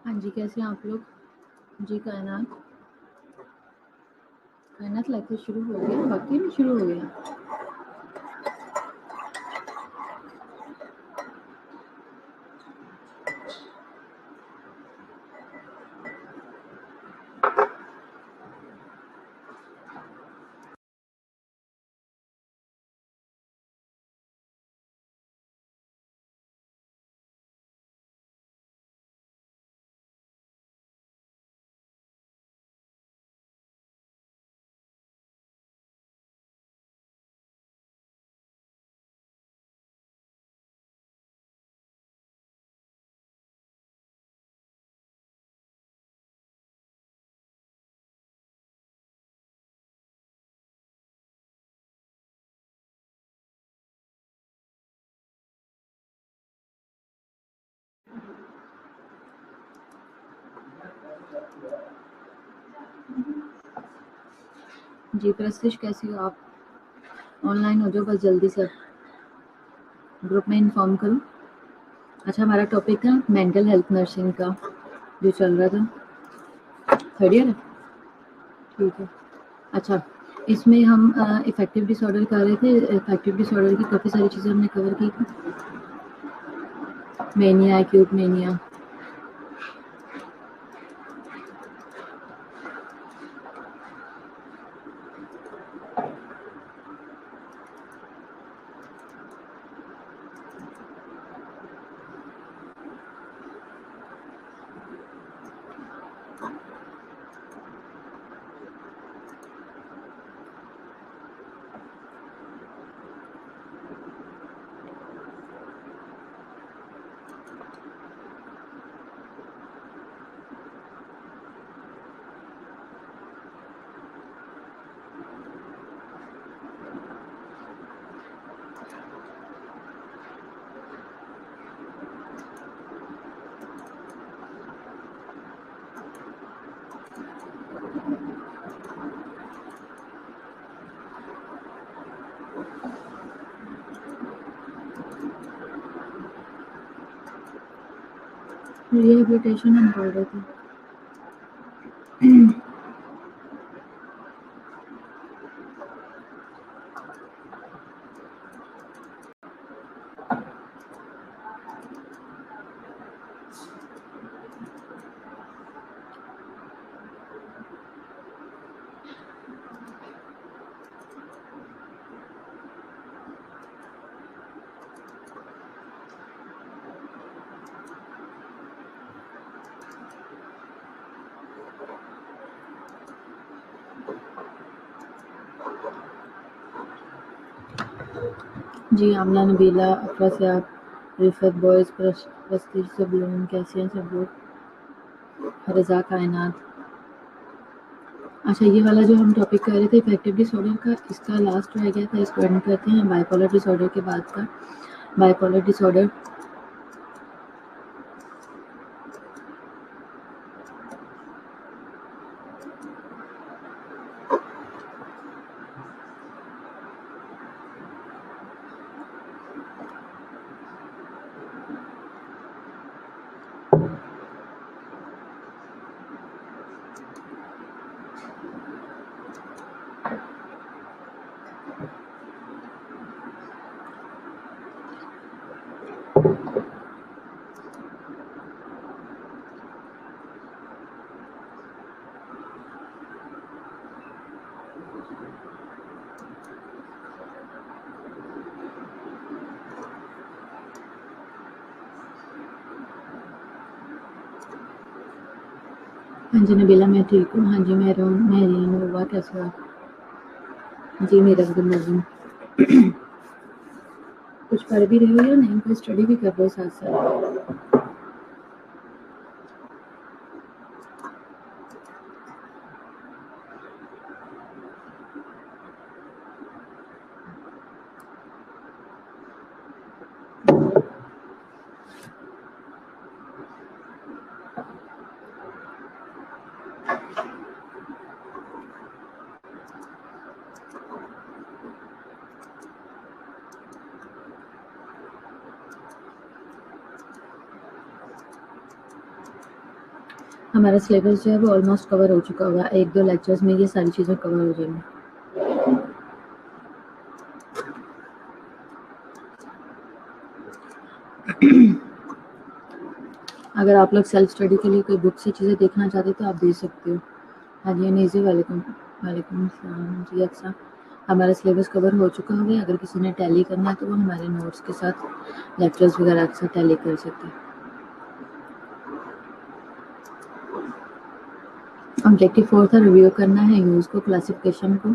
हाँ जी, कैसे हैं आप लोग? जी, कायनात लेक्चर शुरू हो गया, वाक़ई में शुरू हो गया। जी, प्रस्तिश कैसी हो आप? ऑनलाइन हो जाओ बस जल्दी से, ग्रुप में इन्फॉर्म करो। अच्छा, हमारा टॉपिक था मेंटल हेल्थ नर्सिंग का, जो चल रहा था। थर्ड ईयर है? ठीक है। अच्छा, इसमें हम इफेक्टिव डिसऑर्डर कर रहे थे। इफेक्टिव डिसऑर्डर की काफ़ी सारी चीज़ें हमने कवर की थी। Mania, acute mania. रिहेबिलिटेशन हम पढ़ रहे थे। जी, आमना, नबीला, अफ़रा सियाब, रिफ़त, बॉयज़, प्रस्तिश, सब लोग कैसे हैं सब लोग? रज़ा, कायनात। अच्छा, ये वाला जो हम टॉपिक कर रहे थे इफेक्टिव डिसऑर्डर का, इसका लास्ट रह गया था, इसको एंड करते हैं बाइपोलर डिसऑर्डर के बाद का। बाइपोलर डिसऑर्डर हाँ जी, नबीला मैं ठीक हूँ। हाँ जी, मेहरीन हुआ कैसे हो आप? जी, मेरा गुड मॉर्निंग। कुछ पढ़ भी रही हो या नहीं? कोई स्टडी भी कर रहे हो साथ-साथ? हमारा सिलेबस जो है वो ऑलमोस्ट कवर हो चुका होगा, 1-2 लेक्चर्स में ये सारी चीज़ें कवर हो जाएंगी। अगर आप लोग सेल्फ स्टडी के लिए कोई बुक से चीज़ें देखना चाहते हो तो आप देख सकते हो। हाँ जी नीज़ी, वालेकुम वालेकुम अस्सलाम जी। अच्छा, हमारा सिलेबस कवर हो चुका होगा। अगर किसी ने टैली करना है तो वो हमारे नोट्स के साथ लेक्चर्स वगैरह के साथ टैली कर सकते हैं। ऑब्जेक्टिव 4 था रिव्यू करना है यूज़ को, क्लासिफिकेशन को,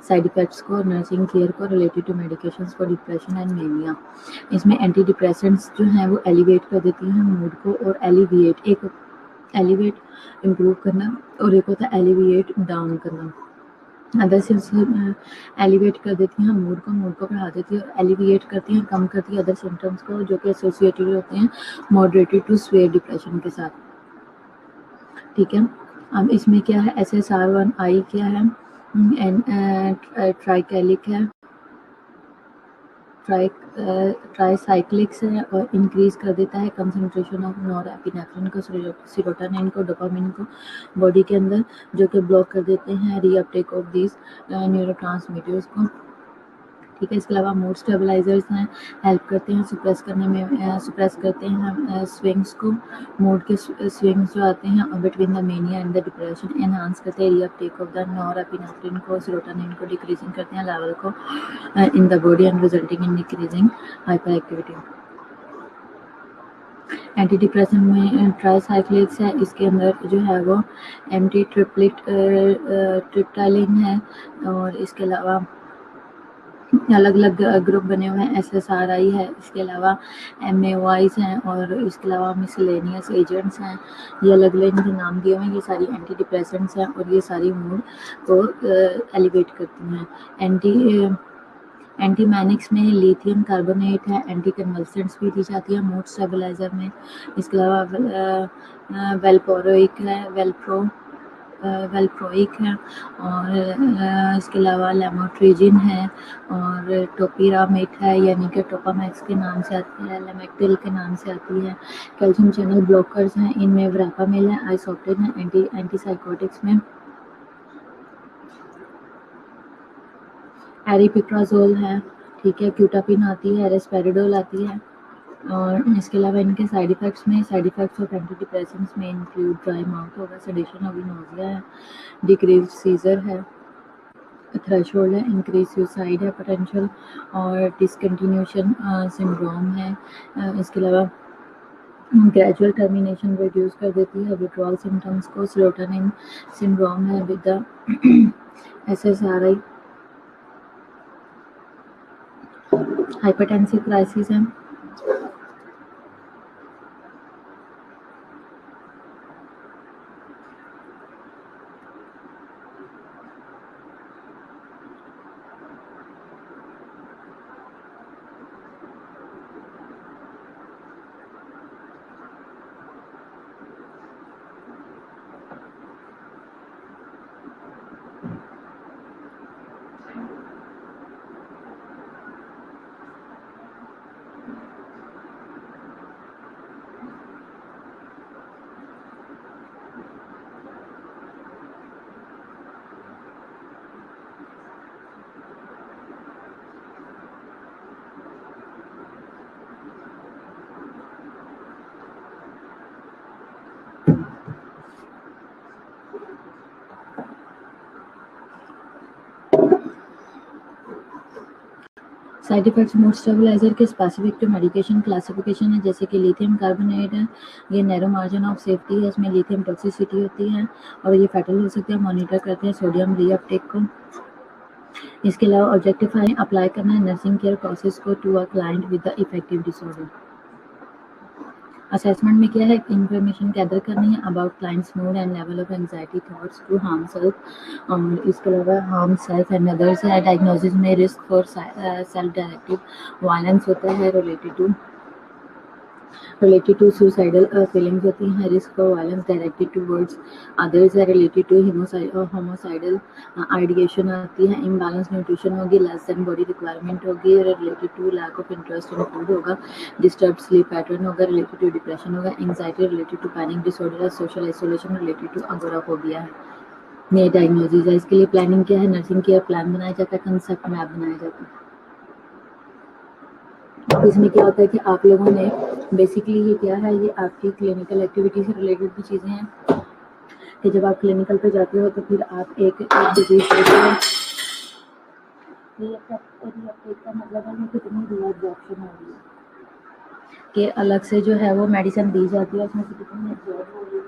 साइड इफ़ेक्ट्स को, नर्सिंग केयर को, related to medications for depression and mania. इसमें एंटी डिप्रेसेंट्स जो हैं वो एलिवेट कर देती हैं मूड को, और एलिविएट, एक एलिवेट इम्प्रूव करना और एक होता है एलिविएट डाउन करना। अदर सिम्स एलिवेट कर देती हैं मूड को बढ़ा देती है, और एलिविएट करती हैं, कम करती है अदर सिम्टम्स को जो कि एसोसिएटेड होते हैं मॉडरेटेड टू स्वेयर डिप्रेशन के साथ। ठीक है, अब इसमें क्या है, SSRI क्या है, ट्राइकैलिक है, ट्राईसाइक्लिक्स है, और इंक्रीज कर देता है कंसंट्रेशन ऑफ नॉरएपिनेफ्रिन को, सीरोटोनिन को, डोपामिन को बॉडी के अंदर, जो कि ब्लॉक कर देते हैं रीअपटेक ऑफ दीज न्यूरोट्रांसमीटर्स को। ठीक है, इसके अलावा मूड स्टेबलाइजर्स हैं, हेल्प करते हैं सप्रेस करने में, सप्रेस करते हैं स्विंग्स को, मूड के स्विंग्स जो आते हैं between the mania and the depression, enhance करते हैं रीअपटेक ऑफ द नॉरएपिनेफ्रिन को, सेरोटोनिन को, डिक्रीजिंग करते हैं लेवल को in the body and resulting in decreasing hyper activity. Anti depression में ट्राईसाइक्लिक्स है, इसके अंदर जो है वो एमटी ट्रिप्टाइलिन है, और इसके अलावा अलग अलग ग्रुप बने हुए हैं, SSRI है, इसके अलावा MAOIs हैं, और इसके अलावा मिसलेनियस एजेंट्स हैं। ये अलग अलग इनके नाम दिए हुए हैं। ये सारी एंटी डिप्रेसेंट्स हैं और ये सारी मूड को एलिवेट करती हैं। एंटी मैनिक्स में लिथियम कार्बोनेट है, एंटी कन्वल्सेंट्स भी दी जाती है मूड स्टेबलाइजर में। इसके अलावा वेलपोरोइक है, वेलप्रोइक है, और इसके अलावा लेमोट्रिजिन है, और टोपिरामेट है, यानी कि टोपामैक्स के नाम से आती है, लेमेक्टिल के नाम से आती है। कैल्शियम चैनल ब्लॉकर्स हैं, इनमें व्रापामिल है, आइसोप्टिन है, एंटीसाइकोटिक्स में एरिपिप्राजोल है। ठीक है, क्यूटापिन आती है, रेस्पेरिडोल आती है, और इसके अलावा इनके side effects of anti depressants में इंक्लूड ड्राई माउथ होगा, सेडेशन होगी, नोजिया है, डिक्रीज सीजर है, थ्रेशोल्ड है, इंक्रीज सुसाइड है पोटेंशियल, और डिसकंटिन्यूशन सिंड्रोम है। इसके अलावा ग्रेजुअल टर्मिनेशन रिड्यूस कर देती है विड्रॉल सिम्टम्स को, सेरोटोनिन सिंड्रोम है with the SSRI, hypertensive crisis है। साइड इफेक्ट्स मूड स्टेबलाइजर के स्पेसिफिक टू मेडिकेशन क्लासिफिकेशन है, जैसे कि लिथियम कार्बोनेट है, ये नैरो मार्जिन ऑफ सेफ्टी है, इसमें लिथियम टॉक्सिसिटी होती है और ये फैटल हो सकते हैं। मॉनिटर करते हैं सोडियम रीअपटेक को। इसके अलावा ऑब्जेक्टिफाई अप्लाई करना है नर्सिंग केयर प्रोसेस को to a client with the effective disorder. Assessment में क्या है, इंफॉर्मेशन गैदर करनी है about clients mood and level of anxiety thoughts to harm self, और इसके अलावा हार्म सेल्फ एंड अदर्स है। डायग्नोसिस में risk for self directive violence होता है related to related to suicidal feelings होती हैं, risk for violence directed towards others है, related to homicidal ideation आती है, imbalance nutrition होगी, less than body requirement होगी, related to lack of interest in food होगा, disturbed sleep pattern होगा, related to depression होगा, anxiety related to panic disorder, social isolation related to agoraphobia है। ये diagnosis है। इसके लिए प्लानिंग क्या है, नर्सिंग केयर प्लान बनाया जाता है, कंसेप्ट मैप बनाया जाता है। इसमें क्या होता है कि आप लोगों ने बेसिकली ये क्या है, ये आपकी क्लिनिकल एक्टिविटी से रिलेटेड भी चीज़ें हैं कि जब आप क्लिनिकल पे जाते हो तो फिर आप एक डिजीज का मतलब है कितनी रीअब्जॉर्प्शन हो रही है कि अलग से जो है वो मेडिसिन दी जाती है, उसमें से कितनी एब्जॉर्ब हो रही है,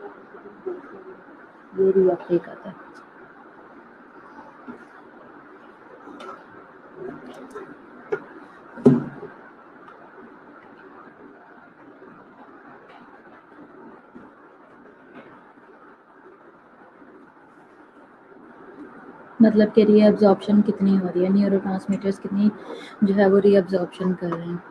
ये रीअपटेक आता है। मतलब कि रीअब्जॉर्प्शन कितनी हो रही है, न्यूरोट्रांसमीटर्स कितनी जो है वो रीअब्जॉर्प्शन कर रहे हैं।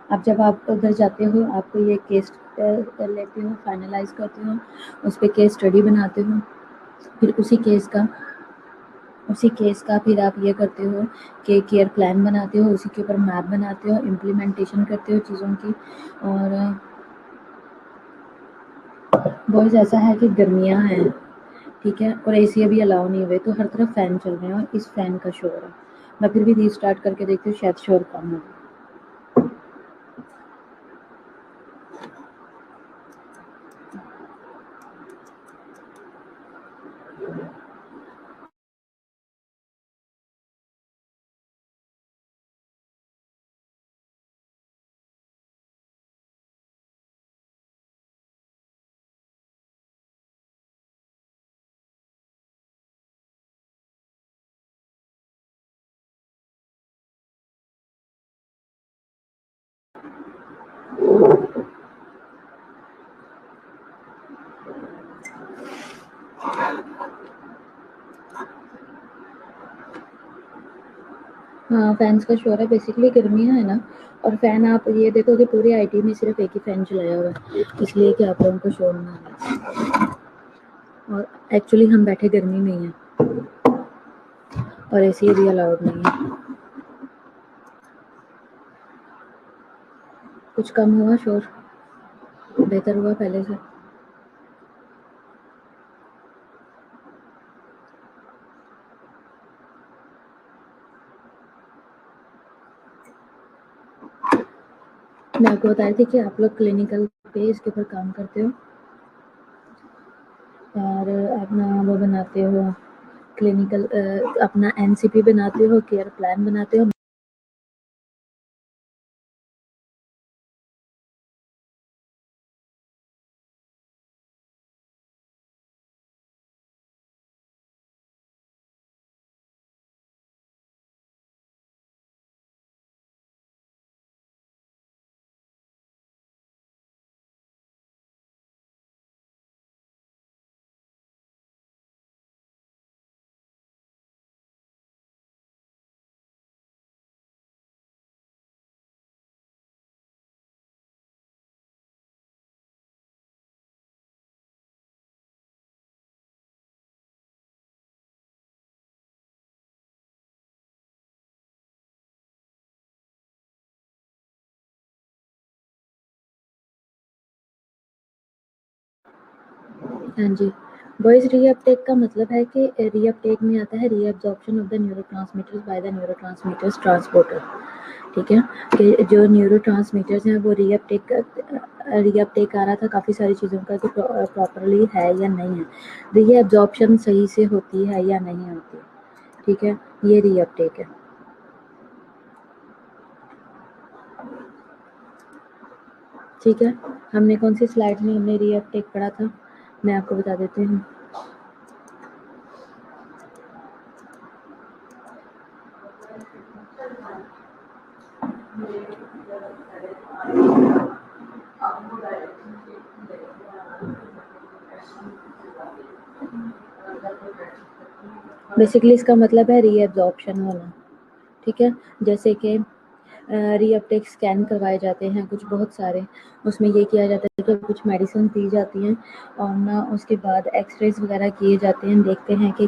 अब जब आप उधर जाते हो, आपको ये केस कर लेते हो, फाइनलाइज करते हो, उस पर केस स्टडी बनाते हो, फिर उसी केस का फिर आप ये करते हो कि केयर प्लान बनाते हो, उसी के ऊपर मैप बनाते हो, इम्प्लीमेंटेशन करते हो चीज़ों की। और बॉयज़ ऐसा है कि गर्मियाँ हैं, ठीक है, और एसी अभी अलाउ नहीं हुए, तो हर तरफ फ़ैन चल रहे हैं और इस फ़ैन का शोर है। मैं फिर भी रीस्टार्ट करके देखती हूँ, शायद शोर कम हो। हाँ, फैन्स का शोर है, बेसिकली गर्मियाँ है ना, और फ़ैन आप ये देखो कि पूरी आईटी में सिर्फ एक ही फ़ैन चलाया हुआ है, इसलिए कि आप लोगों को शोर ना आए। और एक्चुअली हम बैठे गर्मी में ही हैं और एसी भी अलाउड नहीं है। कुछ कम हुआ शोर, बेहतर हुआ पहले से। मैं आपको बता रही थी कि आप लोग क्लिनिकल पे इसके ऊपर काम करते हो और अपना वो बनाते हो, क्लिनिकल अपना एनसीपी बनाते हो, केयर प्लान बनाते हो। हाँ जी, बॉयज़ रीअपटेक का मतलब है कि रीअपटेक में आता है reabsorption of the neurotransmitters by the neurotransmitters transporter, ठीक है, कि जो न्यूरोट्रांसमीटर्स हैं वो रीअपटेक आ रहा था काफ़ी सारी चीज़ों का कि प्रॉपरली है या नहीं है, रीअब्जॉर्प्शन सही से होती है या नहीं होती, ठीक है, ये रीअपटेक है। ठीक है, हमने कौन सी स्लाइड में हमने रीअपटेक पढ़ा था, मैं आपको बता देती हूँ। बेसिकली इसका मतलब है रीएब्जॉर्प्शन होना, ठीक है। जैसे कि रीअपटेक स्कैन करवाए जाते हैं कुछ बहुत सारे, उसमें ये किया जाता है कि कुछ मेडिसिन दी जाती हैं और ना उसके बाद एक्सरेज वगैरह किए जाते हैं, देखते हैं कि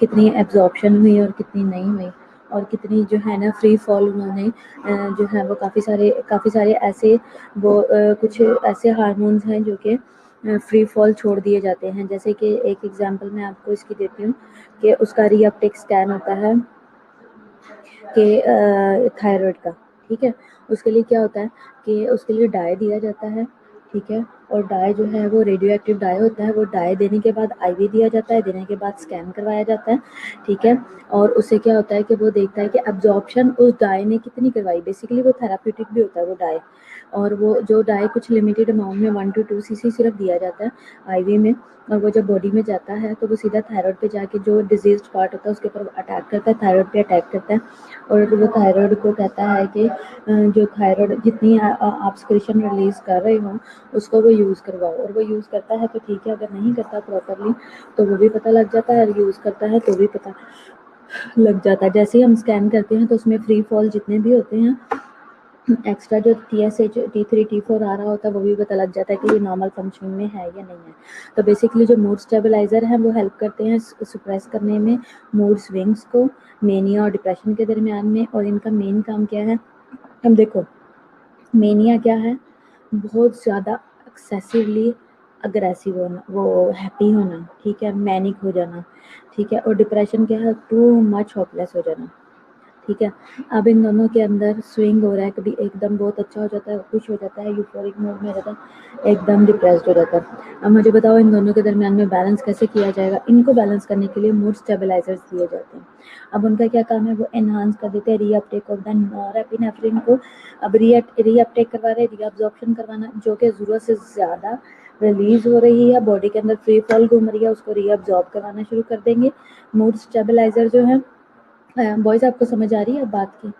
कितनी एब्जॉर्प्शन हुई और कितनी नहीं हुई, और कितनी जो है ना फ्री फॉल उन्होंने जो है वो काफ़ी सारे ऐसे वो कुछ ऐसे हार्मोन्स हैं जो कि फ्री फॉल छोड़ दिए जाते हैं। जैसे कि एक एग्जांपल मैं आपको इसकी देती हूँ कि उसका रीअपटेक स्कैन होता है कि थायराइड का, ठीक है। उसके लिए क्या होता है कि उसके लिए डाई दिया जाता है, ठीक है। और डाई जो है वो रेडियो एक्टिव डाई होता है, वो डाई देने के बाद आईवी दिया जाता है, देने के बाद स्कैन करवाया जाता है, ठीक है। और उससे क्या होता है कि वो देखता है कि एब्जॉर्प्शन उस डाई ने कितनी करवाई। बेसिकली वो थेराप्यूटिक भी होता है वो डाई, और वो जो डाई कुछ लिमिटेड अमाउंट में 1 to 2 cc सिर्फ दिया जाता है आईवी में, और वो जब बॉडी में जाता है तो वो सीधा थायराइड पे जाके जो डिजीज पार्ट होता है उसके ऊपर अटैक करता है, थायराइड पे अटैक करता है। और वो थायराइड को कहता है कि जो थायराइड जितनी आप सिक्रेशन रिलीज कर रहे हो उसको वो यूज़ करवाओ, और वो यूज़ करता है तो ठीक है, अगर नहीं करता प्रॉपरली तो वो भी पता लग जाता है, और यूज़ करता है तो भी पता लग जाता है। जैसे ही हम स्कैन करते हैं तो उसमें फ्री फॉल जितने भी होते हैं, एक्स्ट्रा जो TSH T3 T4 आ रहा होता है वो भी पता लग जाता है कि ये नॉर्मल फंक्शनिंग में है या नहीं है। तो बेसिकली जो मूड स्टेबलाइजर हैं वो हेल्प करते हैं सप्रेस करने में मूड स्विंग्स को मेनिया और डिप्रेशन के दरमियान में। और इनका मेन काम क्या है, हम देखो मेनिया क्या है, बहुत ज़्यादा एक्सेसिवली अग्रेसिव होना, वो हैप्पी होना, ठीक है, मैनिक हो जाना, ठीक है। और डिप्रेशन क्या है, टू मच होपलेस हो जाना, ठीक है। अब इन दोनों के अंदर स्विंग हो रहा है, कभी एकदम बहुत अच्छा हो जाता है, खुश हो जाता है, यूफोरिक मोड में रहता है, एकदम डिप्रेस्ड हो जाता है। अब मुझे बताओ इन दोनों के दरमियान में बैलेंस कैसे किया जाएगा। इनको बैलेंस करने के लिए मूड स्टेबलाइजर्स दिए जाते हैं। अब उनका क्या काम है, वो एनहांस कर देते हैं रीअपटेक ऑफ द नॉरएपिनेफ्रिन को। अब रीअपटेक करवा रहे, रीअब्जॉर्प्शन करवाना, जो कि ज़रूरत से ज़्यादा रिलीज हो रही है, बॉडी के अंदर फ्री फॉल घूम रही है, उसको रीअब्जॉर्ब करवाना शुरू कर देंगे। मूड स्टेबलाइजर जो है, बॉयज आपको समझ आ रही है बात की।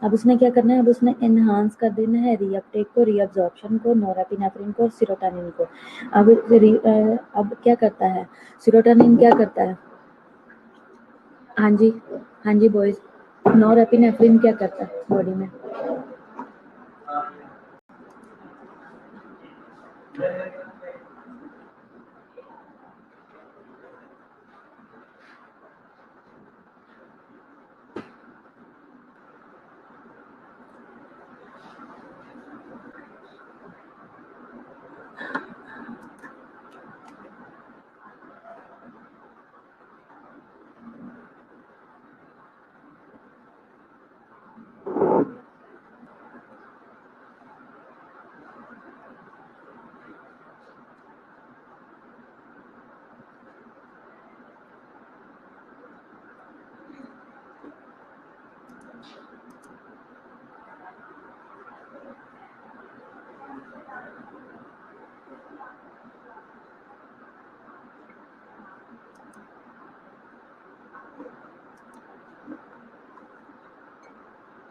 अब उसने क्या करना है, अब उसने एनहांस कर देना है रीअपटेक को, रीअब्जॉर्प्शन को, नॉरएपिनेफ्रिन को और सेरोटोनिन को। अब क्या करता है सेरोटोनिन, क्या करता है, हाँ जी, हाँ जी बॉयज, नॉरएपिनेफ्रिन क्या करता है बॉडी में,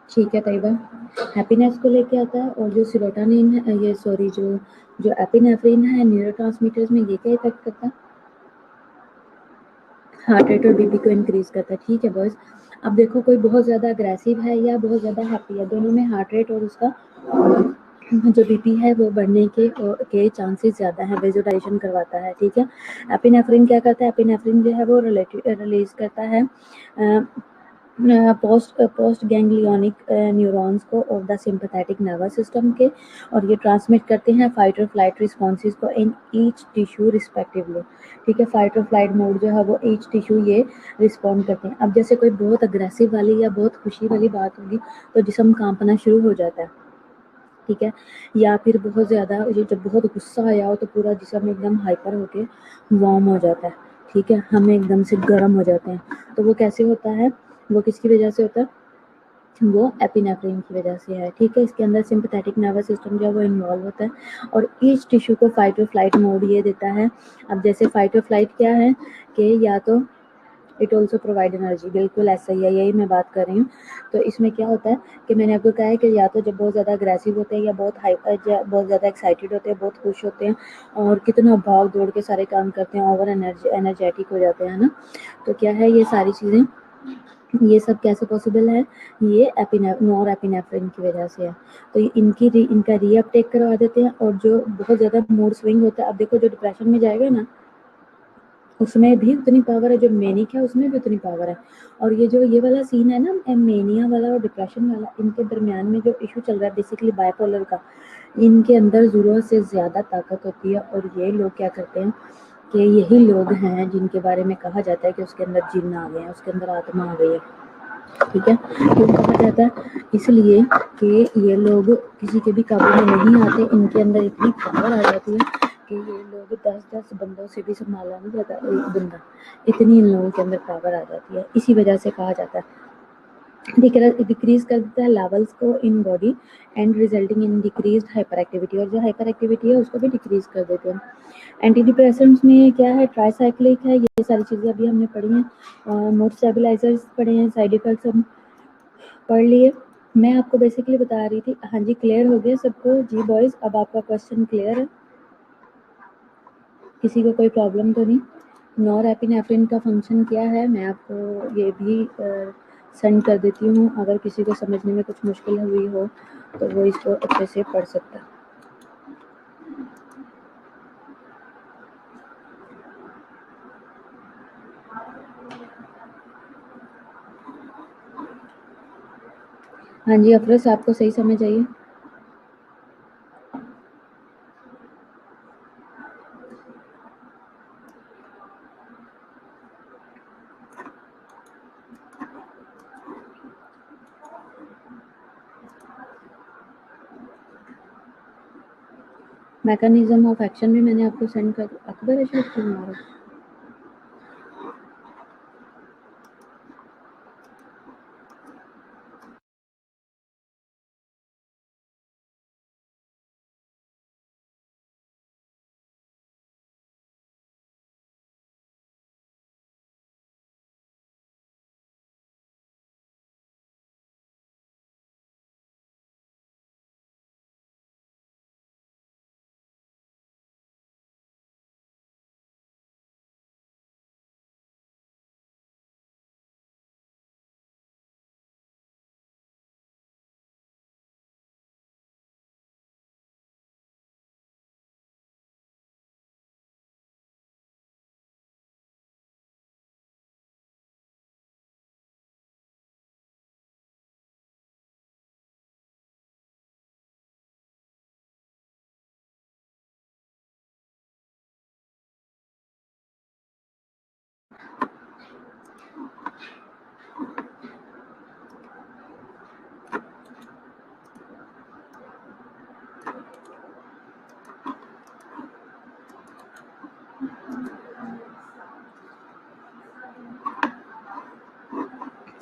ठीक है तैयबा। हैप्पीनेस को लेके आता है, और जो सेरोटोनिन है, ये सॉरी जो जो एपिनेफ्रिन है न्यूरोट्रांसमीटर्स में, ये क्या इफेक्ट करता है, हार्ट रेट और बीपी को इंक्रीज करता है, ठीक है बॉयज। अब देखो कोई बहुत ज़्यादा अग्रेसिव है या बहुत ज़्यादा हैप्पी है, दोनों में हार्ट रेट और उसका जो बीपी है वो बढ़ने के चांसेस ज़्यादा है, वेजोडाइलेशन करवाता है, ठीक है। एपिनेफ्रिन क्या करता है, एपिनेफ्रिन जो है वो रिलीज करता है पोस्ट गैंग्लियोनिक न्यूरॉन्स को और द सिंपैथेटिक नर्वस सिस्टम के, और ये ट्रांसमिट करते हैं फाइट और फ्लाइट रिस्पॉन्सेज को इन ईच टिश्यू रिस्पेक्टिवली, ठीक है। फाइट और फ्लाइट मोड जो है वो ईच टिश्यू ये रिस्पॉन्ड करते हैं। अब जैसे कोई बहुत अग्रेसिव वाली या बहुत खुशी वाली बात होगी तो जिस्म कांपना शुरू हो जाता है, ठीक है। या फिर बहुत ज़्यादा जब बहुत गुस्सा आया हो तो पूरा जिस्म एकदम हाइपर होके वार्म हो जाता है, ठीक है, हम एकदम से गर्म हो जाते हैं। तो वो कैसे होता है, वो किसकी वजह से होता है, वो एपिनेफ्रिन की वजह से है, ठीक है। इसके अंदर सिंपैथेटिक नर्वस सिस्टम जो है वो इन्वॉल्व होता है, और ईच टिश्यू को फाइट और फ्लाइट मोड ये देता है। अब जैसे फाइट और फ्लाइट क्या है कि या तो इट ऑल्सो प्रोवाइड एनर्जी। बिल्कुल ऐसा ही है, यही मैं बात कर रही हूँ। तो इसमें क्या होता है कि मैंने आपको कहा है कि या तो जब बहुत ज़्यादा अग्रेसिव होते हैं या बहुत ज़्यादा एक्साइटेड होते हैं, बहुत खुश होते हैं और कितना भाग दौड़ के सारे काम करते हैं, ओवर एनर्जेटिक हो जाते हैं ना। तो क्या है, ये सारी चीज़ें, ये सब कैसे पॉसिबल है, ये नॉर एपिनेफ्रिन की वजह से है। तो इनका रीअपटेक करवा देते हैं। और जो बहुत ज़्यादा मूड स्विंग होता है, अब देखो जो डिप्रेशन में जाएगा ना, उसमें भी उतनी पावर है, जो मैनिक है उसमें भी उतनी पावर है। और ये वाला सीन है ना, मेनिया वाला और डिप्रेशन वाला, इनके दरमियान में जो इशू चल रहा है बेसिकली बाइपोलर का, इनके अंदर ज़रूरत से ज़्यादा ताकत होती है। और ये लोग क्या करते हैं कि यही लोग हैं जिनके बारे में कहा जाता है कि उसके अंदर जिन्न आ गए हैं, उसके अंदर आत्मा आ गई है। ठीक है, क्यों कहा जाता है? इसलिए कि ये लोग किसी के भी काबू में नहीं आते, इनके अंदर इतनी पावर आ जाती है कि ये लोग 10-10 बंदों से भी संभाला नहीं जाता एक बंदा, इतनी इन लोगों के अंदर पावर आ जाती है। इसी वजह से कहा जाता है, डिक्रीज कर देता है लेवल्स को in body and resulting in decreased hyper activity. और जो हाइपर एक्टिविटी है उसको भी डिक्रीज कर देते हैं। एंटी डिप्रेसेंट्स में क्या है, ट्राइसाइक्लिक है, ये सारी चीज़ें अभी हमने पढ़ी हैं। मूड स्टेबलाइजर्स पढ़े हैं, साइड इफेक्ट्स हम पढ़ लिए। मैं आपको बेसिकली बता रही थी। हाँ जी, क्लियर हो गया सबको? जी बॉयज़, अब आपका क्वेश्चन क्लियर है? किसी को कोई प्रॉब्लम तो नहीं? नॉर एपिनेफ्रिन का फंक्शन क्या है, मैं आपको ये भी सेंड कर देती हूँ। अगर किसी को समझने में कुछ मुश्किल हुई हो तो वो इसको अच्छे से पढ़ सकता है। हाँ जी अफरोज, आपको सही समझ आइए? मैकेनिज्म ऑफ एक्शन भी मैंने आपको सेंड कर, अकबर अशरफ क्यों मारा?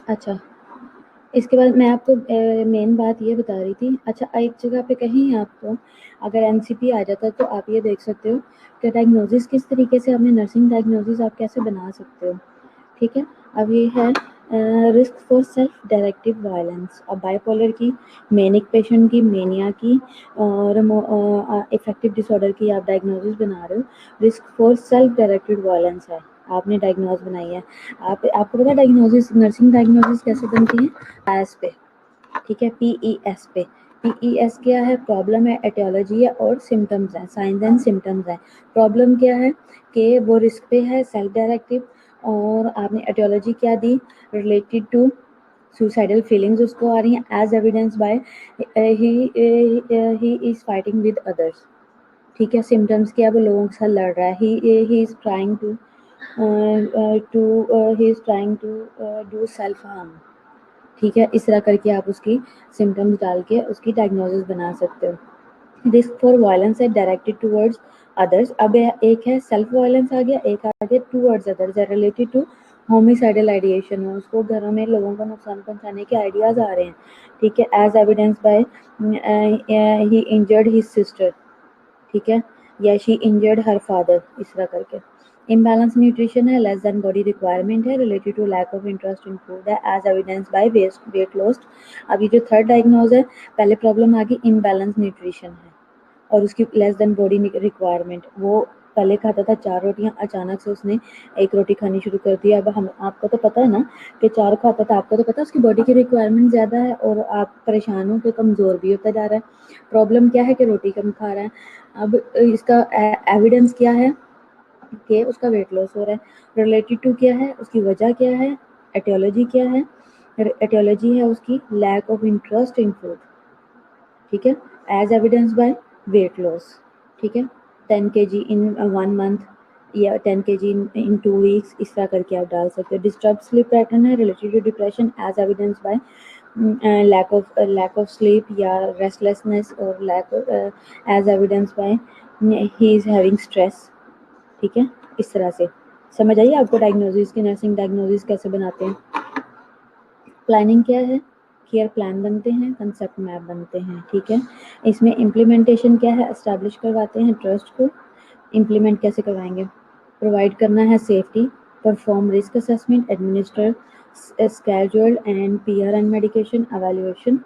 अच्छा, इसके बाद मैं आपको मेन बात ये बता रही थी। अच्छा, एक जगह पे कहीं आपको अगर एनसीपी आ जाता तो आप ये देख सकते हो कि डायग्नोसिस किस तरीके से, अपने नर्सिंग डायग्नोसिस आप कैसे बना सकते हो। ठीक है, अब ये है risk for self directive violence. अब बाइपोलर की, मैनिक पेशेंट की, मेनिया की और इफेक्टिव डिसऑर्डर की आप डायग्नोसिस बना रहे हो। Risk for self directed violence है, आपने डायग्नोज बनाई है। आपको पता है डायग्नोसिस, नर्सिंग डायग्नोसिस कैसे बनती है? एस पे, ठीक है, PES पे। PES क्या है? प्रॉब्लम है, एटियोलॉजी है और सिम्टम्स है, साइंस एंड सिम्टम्स है। प्रॉब्लम क्या है कि वो रिस्क पे है, सेल्फ डायरेक्टिव। और आपने एटियोलॉजी क्या दी? रिलेटेड टू सुसाइडल फीलिंग्स उसको आ रही हैं, as evidence by he is fighting with others. ठीक है, सिम्टम्स क्या? वो लोगों के साथ लड़ रहा है, he is trying to do self harm. ठीक है, इस तरह करके आप उसकी सिम्टम्स डाल के उसकी डायग्नोसिस बना सकते हो। रिस्क फॉर वायलेंस है डायरेक्टेड टूवर्ड्स अदर्स। अब एक है सेल्फ वायलेंस आ गया, एक आ गया टूवर्ड्स अदर्स है रिलेटेड टू होमिसाइडल आइडिएशन है, उसको घरों में लोगों को नुकसान पहुंचाने के आइडियाज आ रहे हैं। ठीक है, as evidence by he injured his sister. ठीक है, या शी इंजर्ड हर फादर, इस तरह करके। इम्बैलेंस न्यूट्रिशन है, लेस देन बॉडी रिक्वायरमेंट है, related to lack of interest in food है, as evidence by weight loss. अभी जो थर्ड डायग्नोज है, पहले प्रॉब्लम आ गई इम्बैलेंस न्यूट्रिशन है और उसकी लेस देन बॉडी रिक्वायरमेंट। वो पहले खाता था 4 रोटियां, अचानक से उसने 1 रोटी खानी शुरू कर दी। अब हम आपको तो पता है ना कि 4 खाता था, आपको तो पता है उसकी बॉडी की रिक्वायरमेंट ज़्यादा है और आप परेशान हो के कमज़ोर भी होता जा रहा है। प्रॉब्लम क्या है कि रोटी कम खा रहा है। अब इसका एविडेंस क्या है कि उसका वेट लॉस हो रहा है। रिलेटेड टू क्या है, उसकी वजह क्या है, एटियोलॉजी क्या है। एटियोलॉजी है उसकी lack of interest in food, ठीक है, as evidence by weight loss, ठीक है। 10 kg इन 1 मंथ या 10 kg इन 2 वीक्स, इस तरह करके आप डाल सकते हो। डिस्टर्ब स्लीप पैटर्न है, related to depression, as evidence by lack of sleep या रेस्टलेसनेस, और lack as evidence by he is having stress, ठीक है। इस तरह से समझ आइए आपको डायग्नोसिस की, नर्सिंग डायग्नोसिस कैसे बनाते हैं। प्लानिंग क्या है, केयर प्लान बनते हैं, कंसेप्ट मैप बनते हैं, ठीक है। इसमें इम्प्लीमेंटेशन क्या है, एस्टैब्लिश करवाते हैं ट्रस्ट को। इम्प्लीमेंट कैसे करवाएंगे, प्रोवाइड करना है safety, perform risk assessment, administer scheduled and PR and medication evaluation,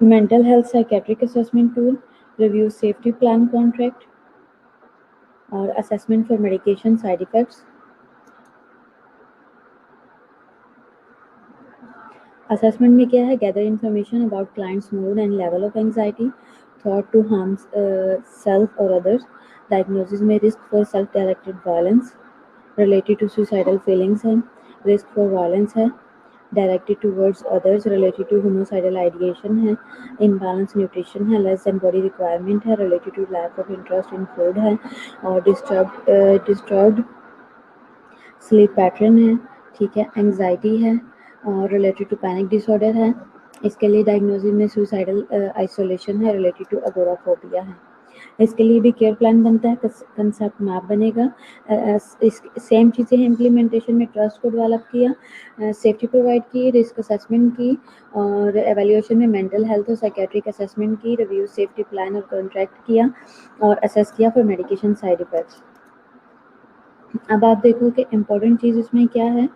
mental health psychiatric assessment tool, review safety plan contract और assessment for medication side effects. Assessment में क्या है, gather information about clients mood and level of anxiety, thought to harm self और others. Diagnosis में risk for self directed violence, related to suicidal feelings है, risk for violence है, directed towards others, related to homicidal ideation है, imbalance nutrition है, less than body requirement है, related to lack of interest in food है, और disturbed sleep pattern है, ठीक है, एंग्जाइटी है, और रिलेटेड टू पैनिक डिसऑर्डर है। इसके लिए डायग्नोसिस में सुसाइडल आइसोलेशन है, रिलेटेड टू अगोराफोबिया है। इसके लिए भी केयर प्लान बनता है, कंसेप्ट मैप बनेगा। इस सेम चीज़ें इम्प्लीमेंटेशन में ट्रस्ट को डेवलप किया, सेफ्टी प्रोवाइड की, रिस्क असेसमेंट की, और एवेल्यूएशन में मेंटल हेल्थ और साइकेट्रिक असेसमेंट की, रिव्यू सेफ्टी प्लान और कॉन्ट्रैक्ट किया, और असेस किया फॉर मेडिकेशन साइड इफेक्ट्स। अब आप देखो कि इम्पोर्टेंट चीज़ इसमें क्या है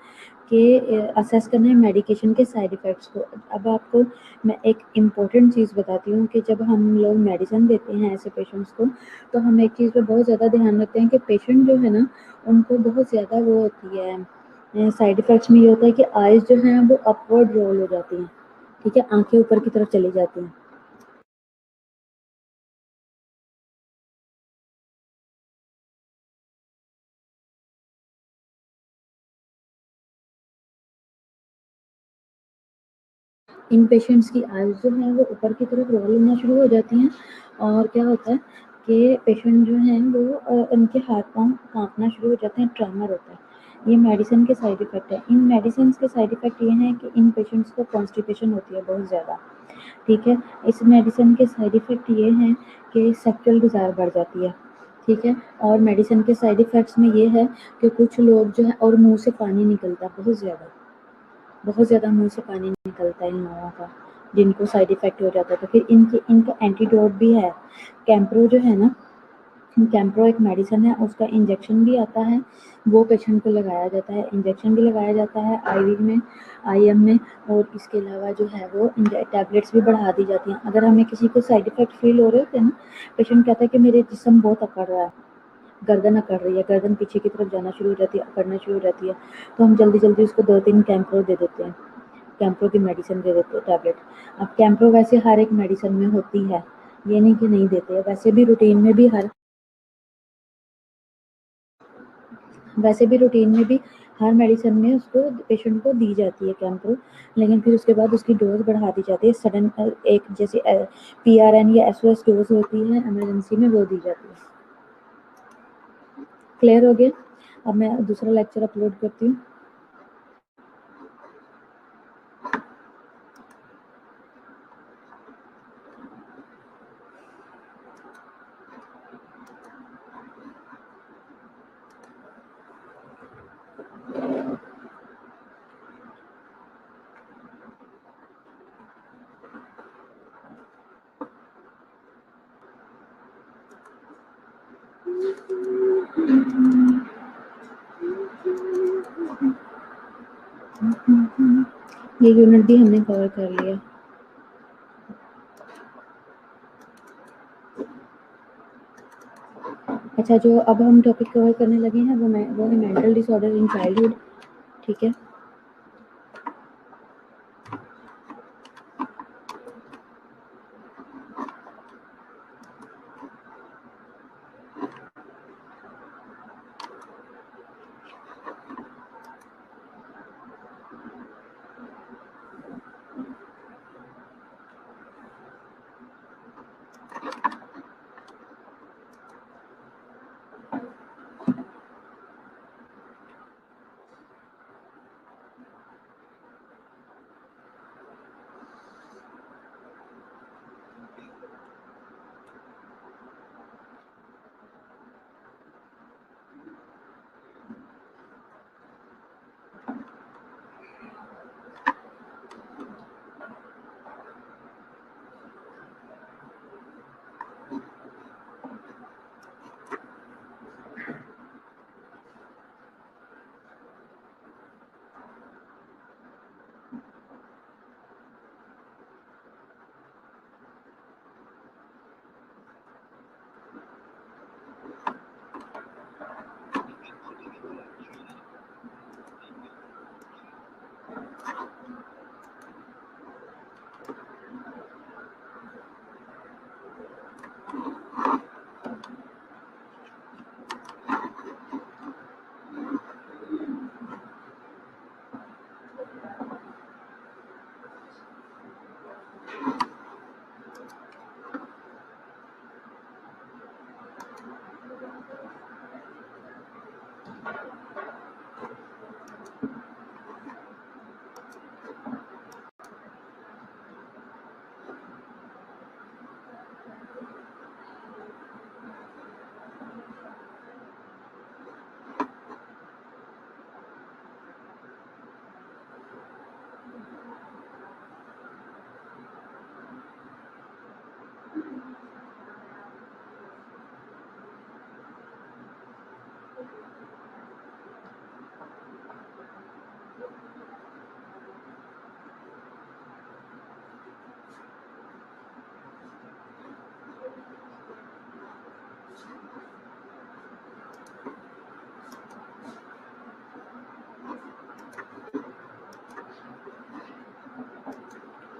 कि असेस करना है मेडिकेशन के साइड इफ़ेक्ट्स को। अब आपको मैं एक इम्पोर्टेंट चीज़ बताती हूँ कि जब हम लोग मेडिसिन देते हैं ऐसे पेशेंट्स को, तो हम एक चीज़ पे बहुत ज़्यादा ध्यान रखते हैं कि पेशेंट जो है ना, उनको बहुत ज़्यादा वो होती है, साइड इफ़ेक्ट्स में ये होता है कि आइज़ जो हैं वो अपवर्ड रोल हो जाती हैं, ठीक है, आँखें ऊपर की तरफ चली जाती हैं। इन पेशेंट्स की आइज़ जो हैं वो ऊपर की तरफ रोल होना शुरू हो जाती हैं, और क्या होता है कि पेशेंट जो हैं वो उनके हाथ-पाँव काँपना शुरू हो जाते हैं, ट्रेमर होता है। ये मेडिसिन के साइड इफ़ेक्ट है। इन मेडिसिन्स के साइड इफ़ेक्ट ये हैं कि इन पेशेंट्स को कॉन्स्टिपेशन होती है बहुत ज़्यादा, ठीक है। इस मेडिसिन के साइड इफ़ेक्ट ये हैं कि सेक्सुअल डिज़ायर बढ़ जाती है, ठीक है। और मेडिसिन के साइड इफ़ेक्ट्स में ये है कि कुछ लोग जो है, और मुँह से पानी निकलता है बहुत ज़्यादा मुँह से पानी निकलता है इन लोगों का, जिनको साइड इफ़ेक्ट हो जाता है। तो फिर इनका एंटीडोट भी है। कैंप्रो जो है ना, कैंप्रो एक मेडिसिन है, उसका इंजेक्शन भी आता है, वो पेशेंट को लगाया जाता है। इंजेक्शन भी लगाया जाता है आईवी में, आईएम में, और इसके अलावा जो है वो टैबलेट्स भी बढ़ा दी जाती हैं। अगर हमें किसी को साइड इफ़ेक्ट फ़ील हो रहे होते हैं ना, पेशेंट कहता है कि मेरे जिस्म बहुत अकड़ रहा है, गर्दन अकड़ रही है, गर्दन पीछे की तरफ जाना शुरू हो जाती है, अकड़ना शुरू हो जाती है, तो हम जल्दी-जल्दी उसको 2-3 कैंप्रो दे देते हैं। कैंप्रो की मेडिसिन दे देते हैं, टैबलेट। अब कैंप्रो वैसे हर एक मेडिसिन में होती है, ये नहीं कि नहीं देते हैं, वैसे भी रूटीन में भी हर मेडिसिन में उसको पेशेंट को दी जाती है कैंप्रो, लेकिन फिर उसके बाद उसकी डोज बढ़ा दी जाती है। सडन एक जैसे पीआरएन या एसओएस डोज होती है इमरजेंसी में, वो दी जाती है। क्लियर हो गया? अब मैं दूसरा लेक्चर अपलोड करती हूँ। ये यूनिट भी हमने कवर कर लिया। अच्छा, जो अब हम टॉपिक कवर करने लगे हैं वो है मेंटल डिसऑर्डर इन चाइल्डहुड। ठीक है,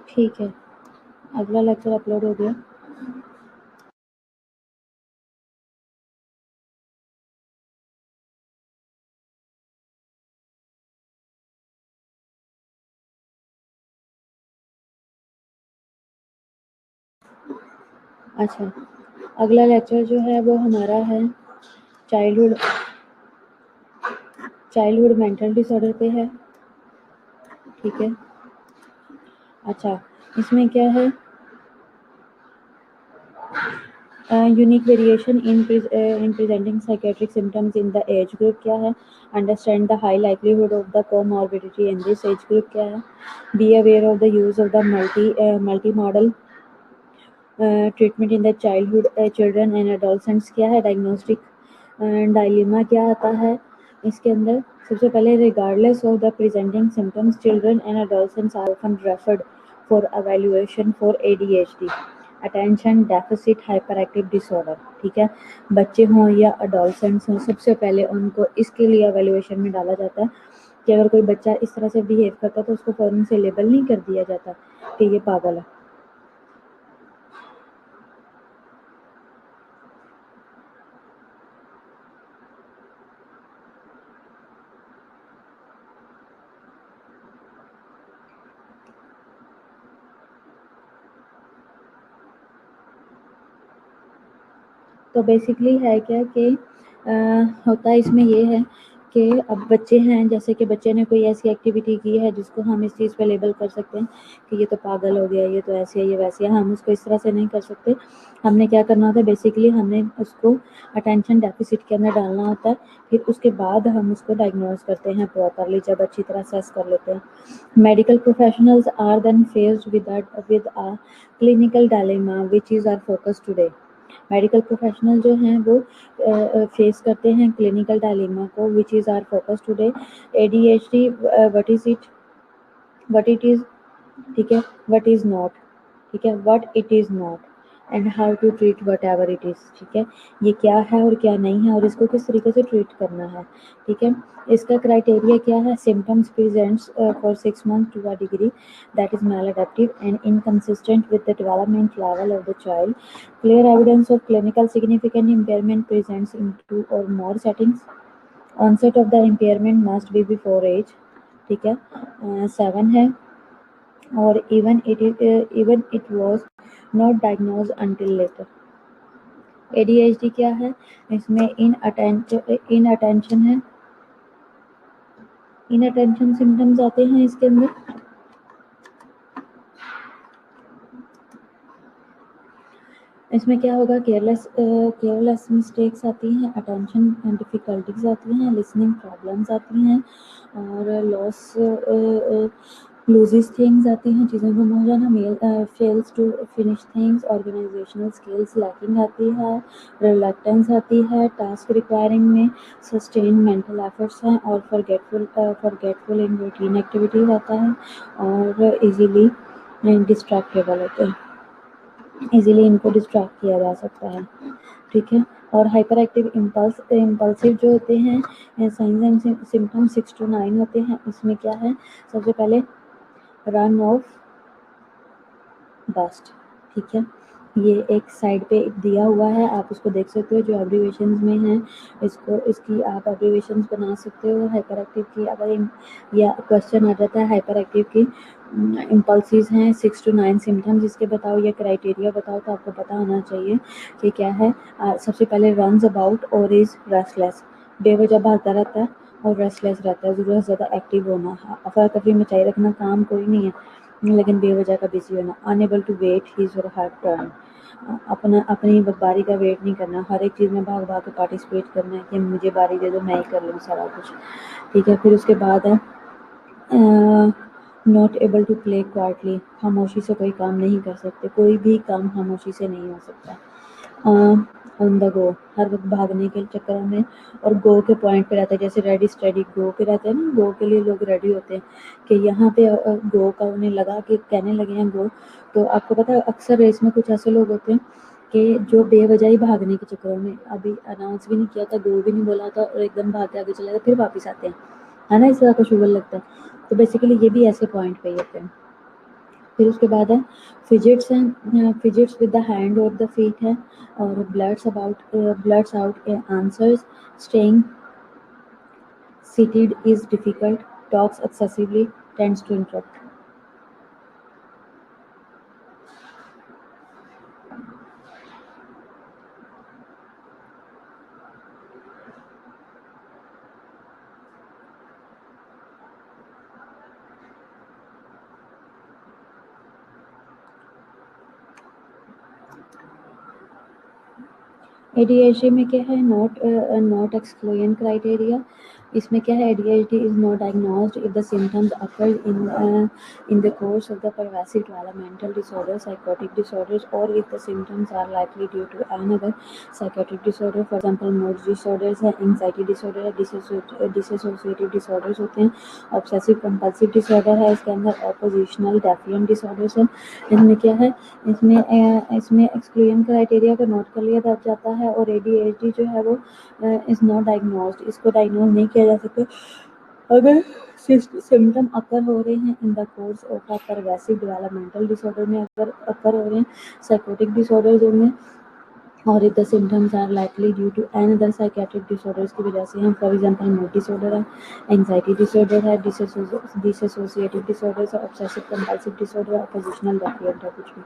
ठीक है, अगला लेक्चर अपलोड हो गया। अच्छा, अगला लेक्चर जो है वो हमारा है चाइल्डहुड मेंटल डिसऑर्डर पे है। ठीक है, अच्छा, इसमें क्या है, unique variation in presenting psychiatric symptoms in the age group क्या है, understand the high likelihood of the comorbidity in this age group क्या है, be aware of the use of the multi modal treatment in the childhood children and adolescents क्या है, diagnostic dilemma क्या आता है इसके अंदर। सबसे पहले, regardless of the presenting symptoms children and adolescents are often referred for evaluation for ADHD attention deficit hyper active disorder. ठीक है, बच्चे हों या एडोलसेंट्स हों, सबसे पहले उनको इसके लिए एवेल्युएशन में डाला जाता है कि अगर कोई बच्चा इस तरह से बिहेव करता है तो उसको फौरन से लेबल नहीं कर दिया जाता कि ये पागल है। तो बेसिकली है क्या कि होता इसमें ये है कि अब बच्चे हैं, जैसे कि बच्चे ने कोई ऐसी एक्टिविटी की है जिसको हम इस चीज़ पे लेबल कर सकते हैं कि ये तो पागल हो गया, ये तो ऐसे है, ये वैसे है। हम उसको इस तरह से नहीं कर सकते। हमने क्या करना होता है, बेसिकली हमने उसको अटेंशन डेफिसिट के अंदर डालना होता है, फिर उसके बाद हम उसको डायग्नोज करते हैं प्रॉपरली, जब अच्छी तरह असेस कर लेते हैं। Medical professionals are then faced with a clinical dilemma which is our focus today. Medical professional जो हैं वो फेस करते हैं क्लिनिकल डायलेमा को, which is our focus today. ADHD what is it, what it is, ठीक है, what is not, ठीक है, what it is not, and how to treat whatever it is, ठीक है, ये क्या है और क्या नहीं है और इसको किस तरीके से ट्रीट करना है, ठीक है। इसका क्राइटेरिया क्या है, symptoms presents for 6 months to a degree that is maladaptive and inconsistent with the development level of the child, clear evidence of clinical significant impairment presents in 2 or more settings, onset of the impairment must be before age, ठीक है, 7 है, और even it was not diagnosed until later। ADHD क्या है, इसमें इनअटेंशन है, इनअटेंशन symptoms आते हैं इसके अंदर। इसमें क्या होगा, केयरलेस मिस्टेक्स आती हैं, अटेंशन डिफिकल्टीज आती हैं, लिसनिंग प्रॉब्लम्स आती हैं, और लॉस लूजेस थिंग्स आती हैं, चीज़ें गुम हो जाना, male fails to finish things, organizational skills lacking आती है, रिलक्टेंस आती है, टास्क रिक्वायरिंग में सस्टेन मेंटल एफर्ट्स हैं, और फॉरगेटफुल इन रूटीन एक्टिविटीज आता है, और इजीली डिस्ट्रैक्टेबल होते हैं, इजीली इनको डिस्ट्रैक्ट किया जा सकता है, ठीक है। और हाइपर एक्टिव इम्पल्सिव जो होते हैं, साइंस एंड सिम्टम 6 to 9 होते हैं। इसमें क्या है, सबसे पहले रन ऑफ बस्ट, ठीक है, ये एक साइड पे दिया हुआ है, आप उसको देख सकते हो, जो एब्रीवेशंस में है, इसकी आप एब्रीवेशंस बना सकते हो। हाइपर एक्टिव की अगर या क्वेश्चन आ जाता है हाइपर एक्टिव की इम्पल्सिस हैं 6 to 9 सिम्टम्स, इसके बताओ या क्राइटेरिया बताओ, तो आपको पता होना चाहिए कि क्या है। सबसे पहले रन्स अबाउट और इज रेस्टलेस, बेवजह भागता रहता है और रेस्टलेस रहता है, ज़रूरत ज़्यादा एक्टिव होना, अफरा तफरी मचाई रखना, काम कोई नहीं है लेकिन बेवजह का बिजी होना, अनएबल टू वेट हिज और हर टर्न, अपनी बारी का वेट नहीं करना, हर एक चीज़ में भाग भाग के पार्टिसिपेट करना है कि मुझे बारी दे दो, मैं ही कर लूँ सारा कुछ, ठीक है। फिर उसके बाद है not able to play quietly, खामोशी से कोई काम नहीं कर सकते, कोई भी काम खामोशी से नहीं हो सकता। ऑन द गो, हर वक्त भागने के चक्कर में और गो के पॉइंट पे रहता है, जैसे रेडी स्टडी गो के रहते हैं ना, गो के लिए लोग रेडी होते हैं कि यहाँ पे गो का उन्हें लगा कि कहने लगे हैं गो। तो आपको पता है अक्सर रेस में कुछ ऐसे लोग होते हैं कि जो बेवजह ही भागने के चक्करों में, अभी अनाउंस भी नहीं किया था, गो भी नहीं बोला था, और एकदम भाग के आगे चले गए, फिर वापस आते हैं, है ना, इस तरह का शुगर लगता है। तो बेसिकली ये भी ऐसे पॉइंट पे ही होते हैं। फिर उसके बाद है फिजिट्स हैं, फिजिट्स विद द हैंड और द फीट है, और blurts out answers, staying seated is difficult, talks excessively, tends to interrupt। ADHD में क्या है, नॉट एक्सक्लूजन क्राइटेरिया, इसमें क्या है, ADHD is not diagnosed if the symptoms occur in the course of the pervasive developmental disorder, psychotic disorders, और if the symptoms are likely due to another psychiatric disorder, for example mood disorders है, anxiety disorder है, dissociative disorders होते हैं, obsessive compulsive disorder है, इसके अंदर oppositional defiant disorders है। इसमें क्या है, इसमें एक्सक्लूजन क्राइटेरिया को नोट कर लिया जाता है, और एडीएचडी जो है वो इज नॉट डायग्नोज्ड, इसको डायग्नोज नहीं किया जा सकता अगर सिम्टम अकर हो रहे हैं इन the course of a pervasive developmental disorder में, अगर अकर हो रहे हैं साइकोटिक डिसऑर्डर्स में, और if the symptoms are likely due to another psychiatric disorders की वजह से हैं, फॉर एग्जांपल मूड डिसऑर्डर है, एंग्जाइटी डिसऑर्डर है, डिसोसिएटिव डिसऑर्डर्स है, ऑब्सेसिव कंपल्सिव डिसऑर्डर है, ऑपोजिशनल डेफिएंट है, कुछ भी।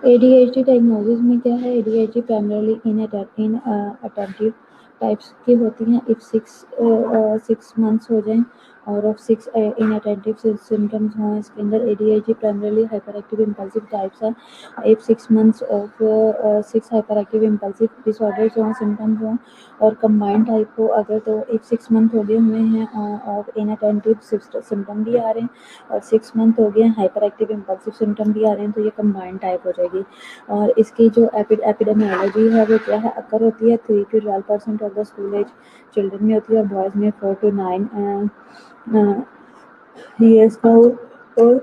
ADHD डायग्नोसिस में क्या है? ADHD primarily inattentive types की होती हैं। इफ 6 मंथ्स हो जाएं और ऑफ 6 इनअटेंटिव सिम्टम्स हों इसके अंदर, ADHD primarily hyper active impulsive types है। If 6 months of 6 hyper active impulsive disorders हों, सिम्टम्स हों और कंबाइंड टाइप हो अगर, तो इफ 6 मंथ हो गए हुए हैं और इनअटेंटिव सिम्टम भी आ रहे हैं और 6 मंथ हो गए हैं हाइपर एक्टिव इम्पल्सिव सिम्टम भी आ रहे हैं, तो ये कंबाइंड टाइप हो जाएगी। और इसकी जो एपिडेमियोलॉजी है वो क्या है? अक्कर होती है 3 to 12% of the school age children में होती है और बॉयज़ में 4 to 9 ईयर्स का और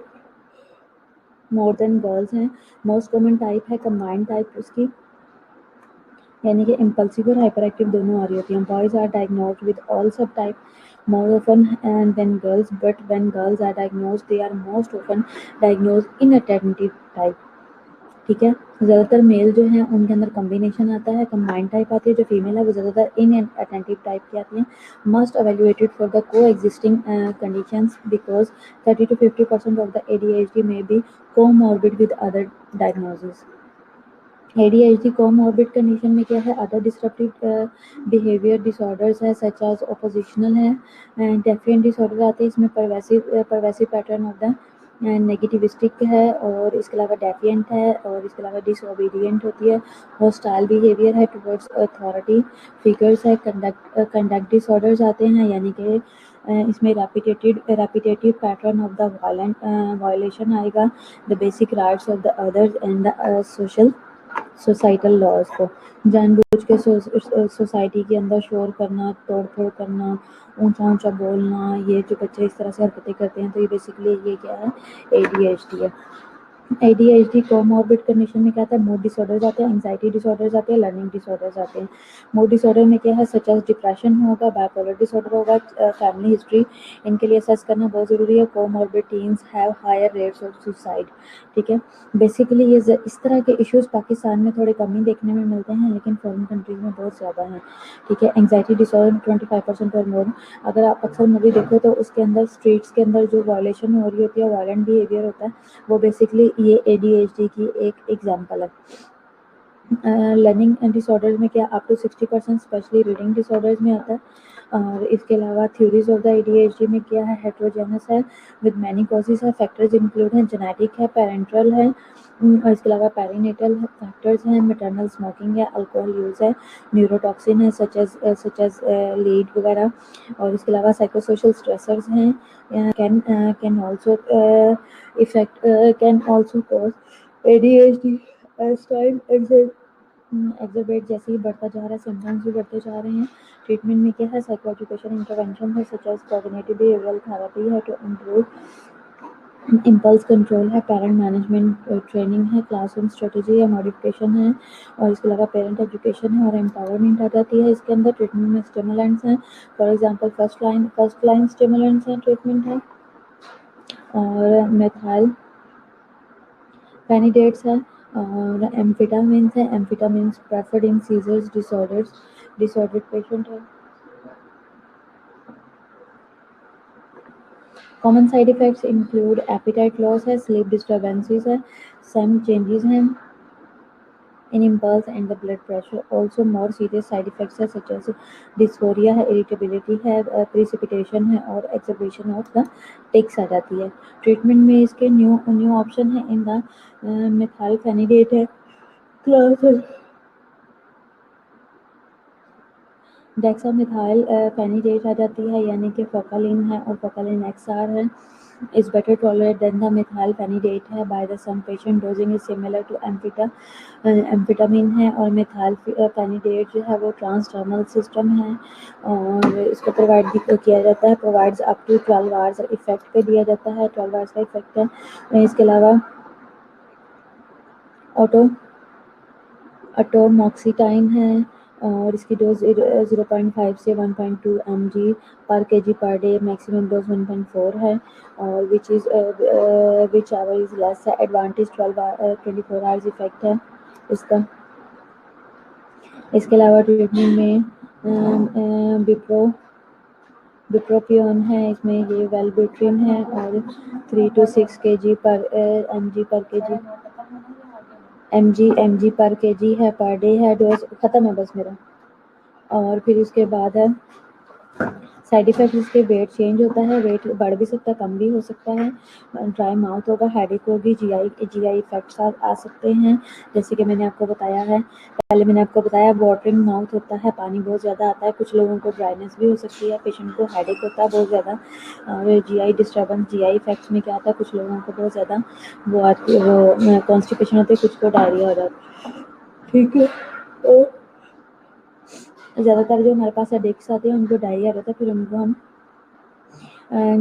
मोर देन गर्ल्स हैं। मोस्ट कॉमन टाइप है कंबाइंड टाइप उसकी, यानी कि इम्पल्सिव और हाइपर एक्टिव दोनों आ रही होती हैं। Boys are diagnosed with all sub type more often and than girls, but when girls are diagnosed they are most often diagnosed inattentive type। ठीक है, ज़्यादातर मेल जो हैं उनके अंदर कॉम्बिनेशन आता है, कंबाइंड टाइप आती है। जो फीमेल है वो ज़्यादातर इन अटेंटिव टाइप की आती हैं। Must evaluated for the coexisting conditions because 30 to 50% of the ADHD may be comorbid with other diagnosis. ADHD comorbid condition में क्या है? अदर डिस्ट्रप्टिव बिहेवियर डिसऑर्डर्स है सच एज ऑपोजिशनल है, डेफिएंट डिसऑर्डर आते हैं इसमें, pervasive pattern of the negativistic है और इसके अलावा डेफिएंट है और इसके अलावा डिसओबीडियंट होती है, हॉस्टाइल बिहेवियर है टुवर्ड्स अथॉरिटी फिगर्स है, कंडक्ट डिसऑर्डर्स आते हैं, यानी कि इसमें repetitive pattern of the violation आएगा, the basic rights of the others and the societal laws को जानबूझ के सोसाइटी के अंदर शोर करना, तोड़ फोड़ करना, ऊंचा ऊंचा बोलना, ये जो बच्चे इस तरह से हरकतें करते हैं तो ये बेसिकली ये क्या है? ADHD है। ADHD कोमॉर्बिड कंडीशन में क्या आता है? मूड डिसऑर्डर्स आते हैं, एंजाइटी डिसऑर्डर्स आते हैं, लर्निंग डिसऑर्डर्स आते हैं। मूड डिसऑर्डर में क्या है? सच एज डिप्रेशन होगा, बाइपोलर डिसऑर्डर होगा, फैमिली हिस्ट्री इनके लिए असेस करना बहुत ज़रूरी है। Comorbid teens have higher rates of suicide. ठीक है, बेसिकली ये इस तरह के इश्यूज पाकिस्तान में थोड़े कम ही देखने में मिलते हैं लेकिन फॉरेन कंट्रीज में बहुत ज़्यादा हैं। ठीक है, एंजाइटी डिसऑर्डर 25% और मोर। अगर आप अक्सर मूवी देखो तो उसके अंदर स्ट्रीट्स के अंदर जो वायलेशन हो रही होती है, वायलेंट बिहेवियर होता है, वो बेसिकली ये ADHD की एक एग्जांपल है। लर्निंग डिसऑर्डर्स में क्या up to 60% especially reading disorders में आता है। और इसके अलावा थ्योरीज ऑफ द ADHD में क्या है? हेट्रोजेनस है विद मैनी कॉजेज है, फैक्टर्स इंक्लूड हैं, जेनेटिक है, पेरेंटल है, और इसके अलावा पेरिनेटल फैक्टर्स हैं, मैटरनल स्मोकिंग है, अल्कोहल यूज़ है, न्यूरोटॉक्सिन है सच एज लीड वगैरह, और इसके अलावा साइकोसोशल स्ट्रेसर्स हैं, can also effect can also cause ADHD as time exacerbate जैसे ही बढ़ता जा रहा है, सिम्टम्स भी बढ़ते जा रहे हैं। ट्रीटमेंट में क्या है? साइको एजुकेशन इंटरवेंशन है such as cognitive behavioural therapy है टू इम्प्रूव इम्पल्स कंट्रोल है, पेरेंट मैनेजमेंट ट्रेनिंग है, क्लासरूम स्ट्रेटेजी है, मॉडिफिकेशन है, और इसके अलावा पेरेंट एजुकेशन है और एम्पावरमेंट आ जाती है इसके अंदर। ट्रीटमेंट में स्टिमुलेंट्स हैं, for example first line stimulants हैं, ट्रीटमेंट है, और मेथाइल पेनिडेट्स है और एम्फेटामिन्स है, एम्फेटामिन्स प्रेफर्ड इन सीजर्स डिसऑर्डर्ड पेशेंट है। Common side effects include appetite loss है, स्लीप डिस्टर्बेंसेस है, सम चेंजेस हैं in impulse and the blood pressure. Also more serious side effects है such as dysphoria है, irritability है, precipitation है और exacerbation of the tics आ जाती है। ट्रीटमेंट में इसके न्यू ऑप्शन है इन द मेथाइलफेनिडेट है, क्लास है डेक्सामेथाइल फेनिडेट आ जाती है, यानी कि फोकालिन है और फोकालिन XR है, is better tolerated than the methylphenidate है by the some patient dosing is similar to amphetamine है, और मेथाइलफेनिडेट जो है वो ट्रांसडर्मल सिस्टम है और इसको प्रोवाइड भी किया जाता है, provides up to 12 hours effect पे दिया जाता है, 12 आवर्स का इफेक्ट है। इसके अलावा ऑटो अटोमॉक्सिटाइन है, और इसकी डोज 0.5 से 1.2 mg पर kg per day, maximum dose 1.4 है, और विच आवर इज लेस है। एडवांटेज 24 आवर्स इफेक्ट है इसका। इसके अलावा ट्रीटमेंट में बिप्रोपियोन है, इसमें ये वेल्बुट्रिन है, और 3 to 6 kg पर mg पर kg है, पर डे है। डोज खत्म है बस मेरा। और फिर उसके बाद है साइड इफेक्ट, इसके वेट चेंज होता है, वेट बढ़ भी सकता है, कम भी हो सकता है, ड्राई माउथ होगा, हेडेक होगी, जीआई इफेक्ट्स आ सकते हैं, जैसे कि मैंने आपको बताया है। पहले मैंने आपको बताया वाटरिंग माउथ होता है, पानी बहुत ज़्यादा आता है, कुछ लोगों को ड्राइनेस भी हो सकती है, पेशेंट को हेडेक होता है बहुत ज़्यादा, और जीआई डिस्टर्बेंस, जीआई इफेक्ट्स में क्या आता है, कुछ लोगों को बहुत ज़्यादा वो कॉन्स्टिपेशन होती है, कुछ को डायरिया हो जाता है, ठीक है। और ज़्यादातर जो हमारे पास हेडेक्स आते हैं उनको डायरिया रहता है, फिर उनको हम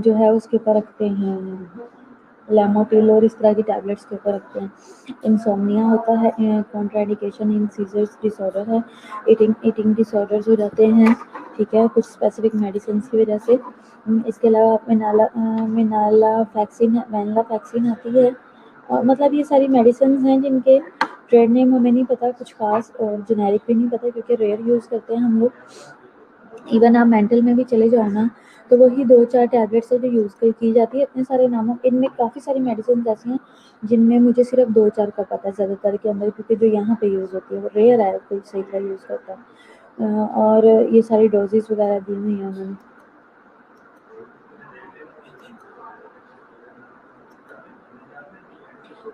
जो है उसके ऊपर रखते हैं लैमोटिल और इस तरह की टैबलेट्स के ऊपर रखते हैं। इंसोम्निया होता है, कॉन्ट्राइंडिकेशन इन सीजर्स डिसऑर्डर है, ईटिंग डिसऑर्डर्स हो जाते हैं, ठीक है, कुछ स्पेसिफिक मेडिसिन की वजह से। इसके अलावा वैनिला वैक्सीन आती है, और मतलब ये सारी मेडिसिन हैं जिनके ट्रेड नेम हमें नहीं पता कुछ खास, और जेनेरिक भी नहीं पता क्योंकि रेयर यूज़ करते हैं हम लोग। इवन आप मेंटल में भी चले जाओ ना, तो वही 2-4 टैबलेट्स है जो यूज़ की जाती है। इतने सारे नामों, इनमें काफ़ी सारी मेडिसिन ऐसी हैं जिनमें मुझे सिर्फ 2-4 का पता है ज़्यादातर के अंदर, क्योंकि जो यहाँ पे यूज़ होती है वो रेयर है, कोई सही तरह यूज़ करता है। और ये सारी डोजेस वगैरह दी हुई हैं उन्होंने।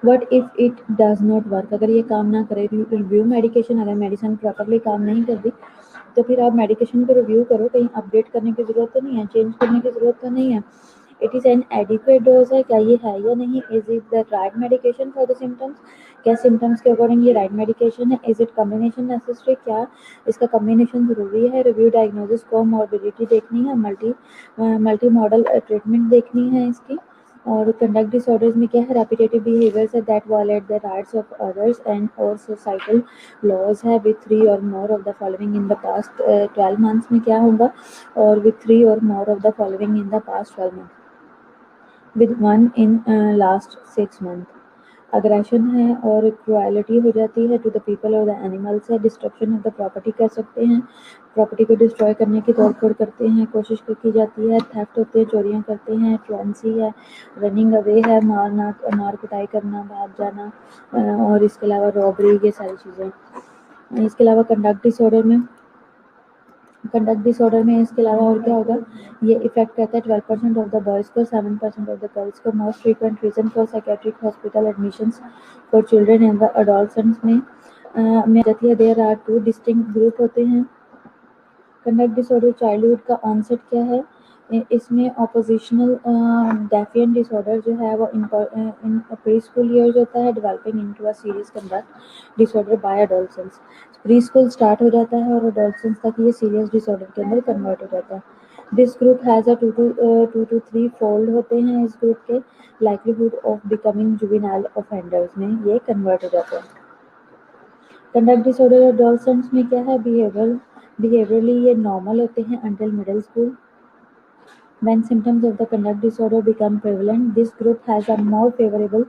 What if it does not work, अगर ये काम ना करे, रिव्यू मेडिकेशन, अगर मेडिसिन प्रॉपरली काम नहीं करती तो फिर आप मेडिकेशन को रिव्यू करो, कहीं अपडेट करने की ज़रूरत तो नहीं है, चेंज करने की ज़रूरत तो नहीं है। It is an adequate dose है, क्या ये है या नहीं, is it the right medication for the symptoms, क्या सिम्टम्स के अकॉर्डिंग ये राइट मेडिकेशन है, इज इट कम्बिनेशन नेसेसरी, क्या इसका कम्बिनेशन ज़रूरी है। रिव्यू डायग्नोसिस को मॉर्बिडिटी देखनी है, मल्टी मॉडल ट्रीटमेंट देखनी है इसकी। और कंडक्ट डिसऑर्डर्स में क्या है, रेपिटेटिव बिहेवियर्स है that violate the rights of others and और सोसाइटल लॉज है विथ 3 और more of the following in the past 12 months में क्या होगा, और विथ 3 और more of the following in the past 12 month, with 1 in last 6 month. Aggression है और क्रुएलिटी हो जाती है टू द पीपल और द एनिमल्स है, डिस्ट्रक्शन ऑफ द प्रॉपर्टी कर सकते हैं, प्रॉपर्टी को डिस्ट्रॉय करने की तौर पर करते हैं, कोशिश की जाती है, थेफ्ट होते हैं, चोरियां करते हैं, ट्रेंसी है, रनिंग अवे है, मार कुटाई करना, भाग जाना, और इसके अलावा रॉबरी, ये सारी चीज़ें। इसके अलावा कंडक्ट डिसऑर्डर में इसके अलावा और क्या होगा, ये इफेक्ट करता है 12% ऑफ द बॉयज़ को, 7% ऑफ द गर्ल्स को। Most frequent reason for psychiatric hospital admissions for children and the adolescents में जाती है। देयर आर 2 डिस्टिंक्ट ग्रुप होते हैं। कंडक्ट डिसऑर्डर चाइल्डहुड का ऑनसेट क्या है, इसमें ऑपोजिशनल डेफिएंट डिसऑर्डर जो है वो इन प्री स्कूल ईयर्स होता है, developing into a serious conduct disorder by adolescence. Preschool start हो जाता है और एडोलसेंस तक ये सीरियस डिसऑर्डर के अंदर कन्वर्ट हो जाता है। This group has a 2 to 3 fold होते हैं इस ग्रुप के, likelihood of becoming juvenile offenders में ये कन्वर्ट हो जाते हैं। कंडक्ट डिसऑर्डर एडोलसेंट्स में क्या है, बिहेवियरली ये नॉर्मल होते हैं until middle school. When symptoms of the conduct disorder become prevalent, this group has a more favorable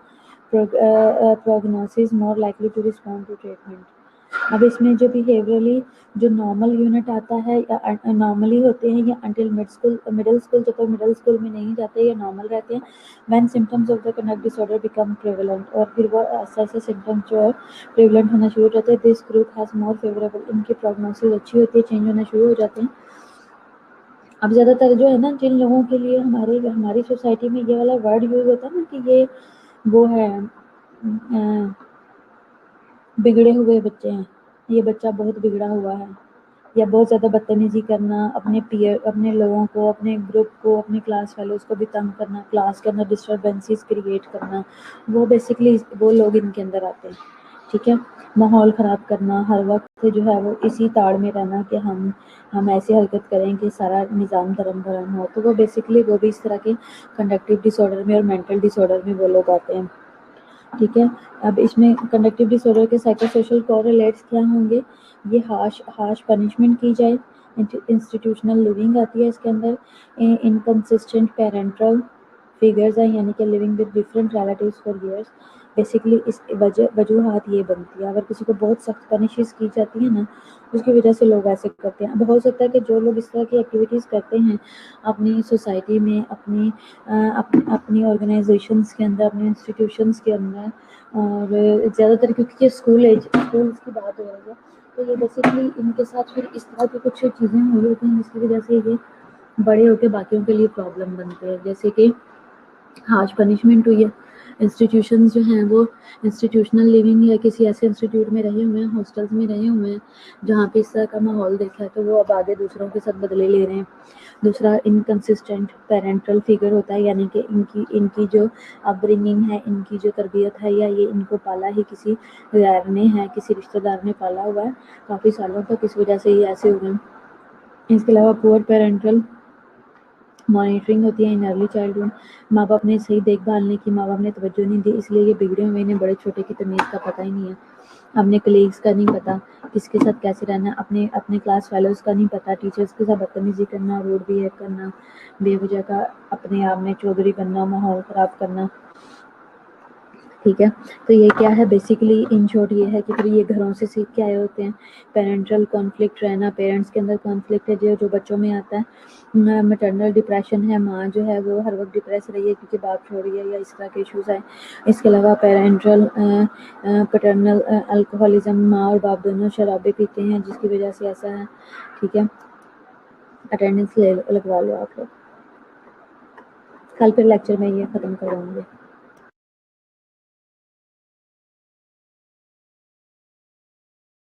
prognosis, more likely to respond to treatment. अब इसमें जो बिहेवियरली जो नॉर्मल यूनिट आता है या नॉर्मली होते हैं, ये अंटिल मिडिल स्कूल जब तक मिडिल स्कूल में नहीं जाते ये नॉर्मल रहते हैं। When symptoms of the conduct disorder become prevalent, और फिर वो ऐसे ऐसे सिम्टम्स जो है प्रेवलेंट होना शुरू हो जाते हैं। This group has more favourable, इनकी प्रोग्नोसिस अच्छी होती है, चेंज होना शुरू हो जाते हैं। अब ज़्यादातर जो है ना, जिन लोगों के लिए हमारी सोसाइटी में ये वाला वर्ड यूज़ होता है ना कि ये वो है बिगड़े हुए बच्चे हैं, ये बच्चा बहुत बिगड़ा हुआ है, या बहुत ज़्यादा बदतमीजी करना, अपने लोगों को, अपने ग्रुप को, अपने क्लास फेलोज़ को भी तंग करना, क्लास के अंदर डिस्टर्बेंसेस क्रिएट करना, वो बेसिकली वो लोग इनके अंदर आते हैं, ठीक है। माहौल ख़राब करना, हर वक्त जो है वो इसी ताड़ में रहना कि हम ऐसी हरकत करें कि सारा निज़ाम धर्म भरम हो, तो वो बेसिकली वो भी इस तरह के कंडक्टिव डिसऑर्डर में और मेंटल डिसऑर्डर में वो लोग आते हैं, ठीक है। अब इसमें कंडक्टिव डिसऑर्डर के साइकोसोशल कोरिलेट्स क्या होंगे, ये हार्श पनिशमेंट की जाए। इंस्टीट्यूशनल लिविंग आती है इसके अंदर। इनकंसिस्टेंट पेरेंटल फिगर्स हैं, यानी कि living with different relatives for years. Basically इस वजूहात ये बनती है, अगर किसी को बहुत सख्त पनिशेस की जाती है ना, उसकी वजह से लोग ऐसे करते हैं। अब हो सकता है कि जो लोग इस तरह की एक्टिविटीज़ करते हैं अपनी सोसाइटी में, अपनी ऑर्गेनाइजेशंस के अंदर, अपने इंस्टीट्यूशंस के अंदर, और ज़्यादातर क्योंकि ये स्कूल्स की बात हो रही है, तो ये बेसिकली इनके साथ फिर इस तरह की कुछ चीज़ें हुई होती हैं जिसकी वजह से ये बड़े होकर बाकियों के लिए प्रॉब्लम बनते हैं। जैसे कि हार्श पनिशमेंट हुई है, इंस्टीट्यूशंस जो हैं वो इंस्टीट्यूशनल लिविंग है, किसी ऐसे इंस्टीट्यूट में रहे हुए हैं, हॉस्टल्स में रहे हुए हैं जहाँ पे इस तरह का माहौल देखा है, तो वो अब आगे दूसरों के साथ बदले ले रहे हैं। दूसरा इनकंसिस्टेंट पेरेंटल फिगर होता है, यानी कि इनकी जो अपब्रिंगिंग है, इनकी जो तरबियत है, या ये इनको पाला ही किसी गैर ने है, किसी रिश्तेदार ने पाला हुआ है काफ़ी सालों तक, इस वजह से ये ऐसे हो गए। इसके अलावा पुअर पेरेंटल मॉनिटरिंग होती है इन अर्ली चाइल्डहुड। माँ बाप ने सही देखभाल नहीं की, माँ बाप ने तवज्जो नहीं दी, इसलिए ये बिगड़े हुए, इन्हें बड़े छोटे की तमीज़ का पता ही नहीं है, अपने कलीग्स का नहीं पता, किसके साथ कैसे रहना, अपने अपने क्लास फेलोज़ का नहीं पता, टीचर्स के साथ बदतमीज़ी करना, रूड बिहेव करना, बेवजह का अपने आप में चौधरी बनना, माहौल ख़राब करना। ठीक है, तो ये क्या है, बेसिकली इन शॉर्ट ये है कि फिर ये घरों से सीख के आए होते हैं। पेरेंटल कॉन्फ्लिक्ट रहना, पेरेंट्स के अंदर कॉन्फ्लिक्ट है जो बच्चों में आता है। मैटरनल डिप्रेशन है, माँ जो है वो हर वक्त डिप्रेस रही है क्योंकि बाप छोड़ रही है, या इस तरह के इश्यूज़ आए। इसके अलावा पेरेंटल पैटर्नल अल्कोहलिज्म, माँ और बाप दोनों शराबें पीते हैं जिसकी वजह से ऐसा है। ठीक है, अटेंडेंस लगवा लो आप लोग, कल फिर लेक्चर में ये ख़त्म करवाऊँगी।